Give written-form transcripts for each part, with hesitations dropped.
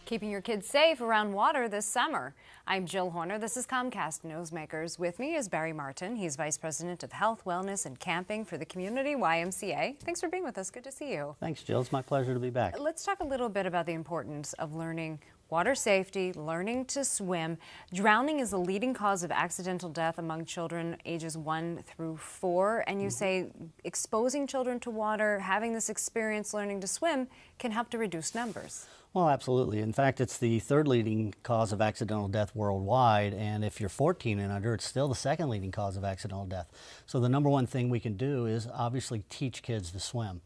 Keeping your kids safe around water this summer. I'm Jill Horner. This is Comcast Newsmakers. With me is Barry Martin. He's Vice President of Health, Wellness, and Camping for the Community YMCA. Thanks for being with us. Good to see you. Thanks, Jill. It's my pleasure to be back. Let's talk a little bit about the importance of learning water safety, learning to swim. Drowning is the leading cause of accidental death among children ages 1 through 4. And you say exposing children to water, having this experience learning to swim, can help to reduce numbers. Well, absolutely. In fact, it's the third leading cause of accidental death worldwide, and if you're 14 and under, it's still the second leading cause of accidental death. So the number one thing we can do is obviously teach kids to swim.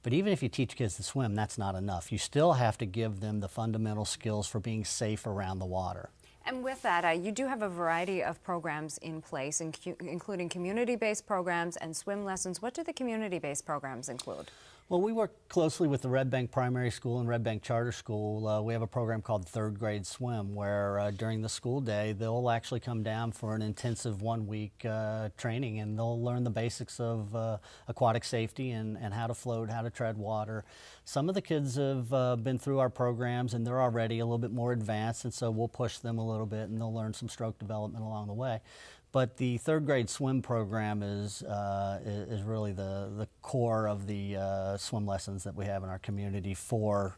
But even if you teach kids to swim, that's not enough. You still have to give them the fundamental skills for being safe around the water. And with that, you do have a variety of programs in place, including community-based programs and swim lessons. What do the community-based programs include? Well, we work closely with the Red Bank Primary School and Red Bank Charter School. We have a program called Third Grade Swim, where during the school day, they'll actually come down for an intensive 1-week training, and they'll learn the basics of aquatic safety and how to float, how to tread water. Some of the kids have been through our programs, and they're already a little bit more advanced, and so we'll push them a little bit, and they'll learn some stroke development along the way. But the third grade swim program is really the core of the swim lessons that we have in our community for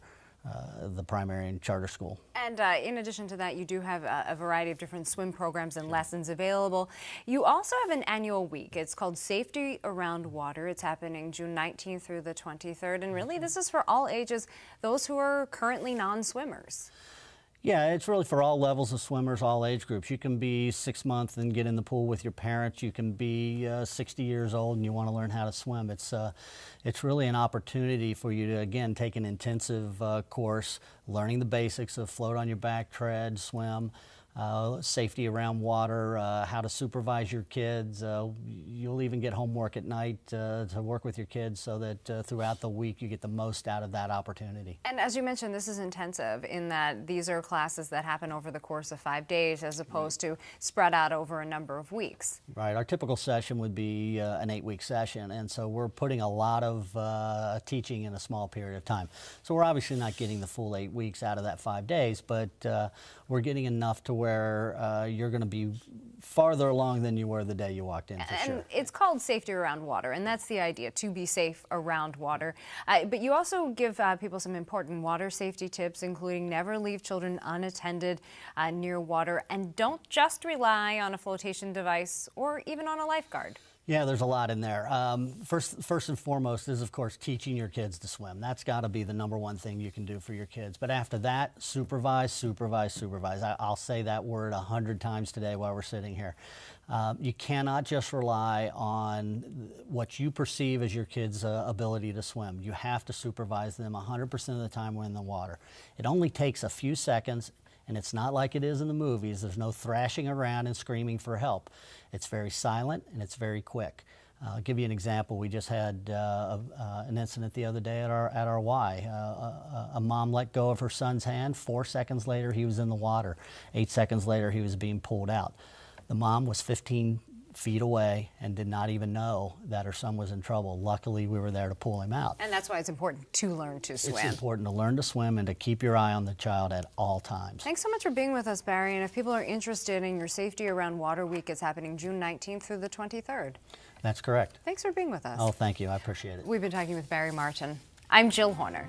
the primary and charter school. And in addition to that, you do have a variety of different swim programs and lessons available. You also have an annual week. It's called Safety Around Water. It's happening June 19th through the 23rd. And really, this is for all ages, those who are currently non-swimmers. Yeah, it's really for all levels of swimmers, all age groups. You can be 6 months and get in the pool with your parents. You can be 60 years old and you want to learn how to swim. It's really an opportunity for you to, again, take an intensive course, learning the basics of float on your back, tread, swim, safety around water, how to supervise your kids. You'll even get homework at night to work with your kids so that throughout the week you get the most out of that opportunity. And as you mentioned, this is intensive in that these are classes that happen over the course of 5 days as opposed to spread out over a number of weeks. Right. Our typical session would be an 8-week session, and so we're putting a lot of teaching in a small period of time. So we're obviously not getting the full 8 weeks out of that 5 days, but we're getting enough to where you're going to be farther along than you were the day you walked in, for sure. And it's called Safety Around Water, and that's the idea, to be safe around water. But you also give people some important water safety tips, including never leave children unattended near water, and don't just rely on a flotation device or even on a lifeguard. Yeah, there's a lot in there. First and foremost is, of course, teaching your kids to swim. That's got to be the number one thing you can do for your kids. But after that, supervise, supervise, supervise. I'll say that word 100 times today while we're sitting here. You cannot just rely on what you perceive as your kids' ability to swim. You have to supervise them 100% of the time when in the water. It only takes a few seconds. And it's not like it is in the movies. There's no thrashing around and screaming for help. It's very silent and it's very quick. I'll give you an example. We just had an incident the other day at our Y. A mom let go of her son's hand. 4 seconds later, he was in the water. 8 seconds later, he was being pulled out. The mom was 15 feet away and did not even know that her son was in trouble. Luckily, we were there to pull him out. And that's why it's important to learn to swim. It's important to learn to swim and to keep your eye on the child at all times. Thanks so much for being with us, Barry. And if people are interested in your Safety Around Water Week, it's happening June 19th through the 23rd. That's correct. Thanks for being with us. Oh, thank you. I appreciate it. We've been talking with Barry Martin. I'm Jill Horner.